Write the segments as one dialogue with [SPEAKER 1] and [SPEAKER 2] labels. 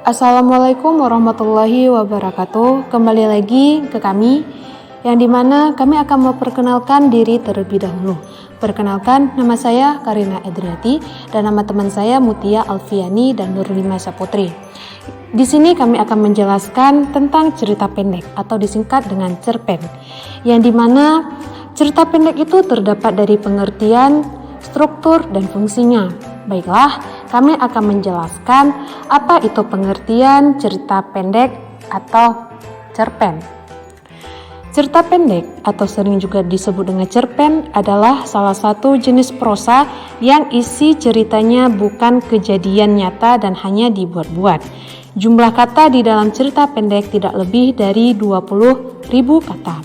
[SPEAKER 1] Assalamualaikum warahmatullahi wabarakatuh. Kembali lagi ke kami, yang dimana kami akan memperkenalkan diri terlebih dahulu. Perkenalkan, nama saya Karina Edriati dan nama teman saya Mutia Alfiani dan Nurlima Saputri. Di sini kami akan menjelaskan tentang cerita pendek atau disingkat dengan cerpen, yang dimana cerita pendek itu terdapat dari pengertian, struktur, dan fungsinya. Baiklah, kami akan menjelaskan apa itu pengertian cerita pendek atau cerpen. Cerita pendek atau sering juga disebut dengan cerpen adalah salah satu jenis prosa yang isi ceritanya bukan kejadian nyata dan hanya dibuat-buat. Jumlah kata di dalam cerita pendek tidak lebih dari 20.000 kata.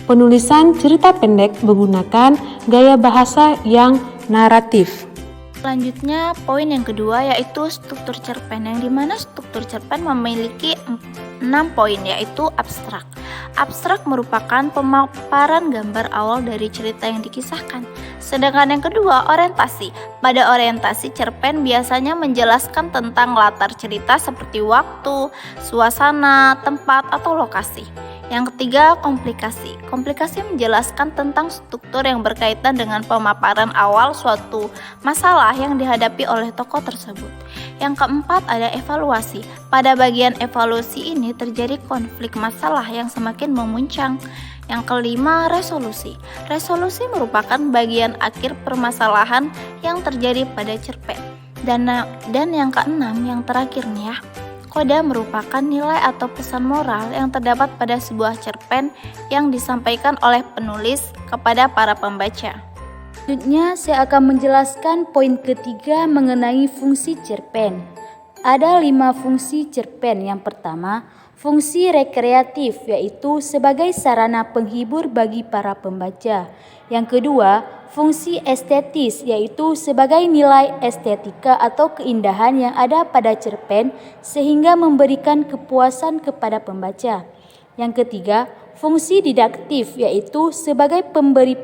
[SPEAKER 1] Penulisan cerita pendek menggunakan gaya bahasa yang naratif.
[SPEAKER 2] Selanjutnya, poin yang kedua yaitu struktur cerpen, yang dimana struktur cerpen memiliki 6 poin, yaitu abstrak. Abstrak merupakan pemaparan gambar awal dari cerita yang dikisahkan. Sedangkan yang kedua, orientasi. Pada orientasi, cerpen biasanya menjelaskan tentang latar cerita seperti waktu, suasana, tempat, atau lokasi. Yang ketiga, komplikasi. Komplikasi menjelaskan tentang struktur yang berkaitan dengan pemaparan awal suatu masalah yang dihadapi oleh tokoh tersebut. Yang keempat, ada evaluasi. Pada bagian evaluasi ini terjadi konflik masalah yang semakin memuncak. Yang kelima, resolusi. Resolusi merupakan bagian akhir permasalahan yang terjadi pada cerpen. Dan yang keenam, yang terakhir nih ya, koda merupakan nilai atau pesan moral yang terdapat pada sebuah cerpen yang disampaikan oleh penulis kepada para pembaca.
[SPEAKER 3] Selanjutnya, saya akan menjelaskan poin ketiga mengenai fungsi cerpen. Ada 5 fungsi cerpen. Yang pertama, fungsi rekreatif, yaitu sebagai sarana penghibur bagi para pembaca. Yang kedua, fungsi estetis, yaitu sebagai nilai estetika atau keindahan yang ada pada cerpen sehingga memberikan kepuasan kepada pembaca. Yang ketiga, fungsi didaktif, yaitu sebagai pemberi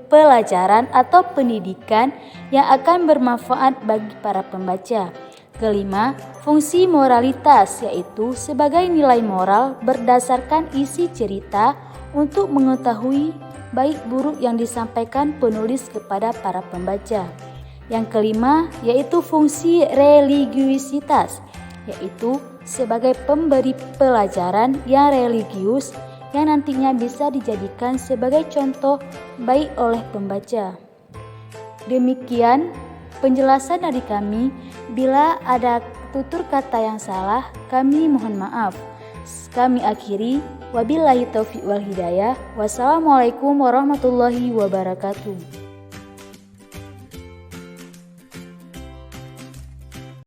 [SPEAKER 3] pelajaran atau pendidikan yang akan bermanfaat bagi para pembaca. Kelima, fungsi moralitas, yaitu sebagai nilai moral berdasarkan isi cerita untuk mengetahui baik buruk yang disampaikan penulis kepada para pembaca. Yang kelima, yaitu fungsi religiusitas, yaitu sebagai pemberi pelajaran yang religius yang nantinya bisa dijadikan sebagai contoh baik oleh pembaca. Demikian penjelasan dari kami. Bila ada tutur kata yang salah, kami mohon maaf. Kami akhiri, wabillahi taufiq wal hidayah. Wassalamualaikum warahmatullahi wabarakatuh.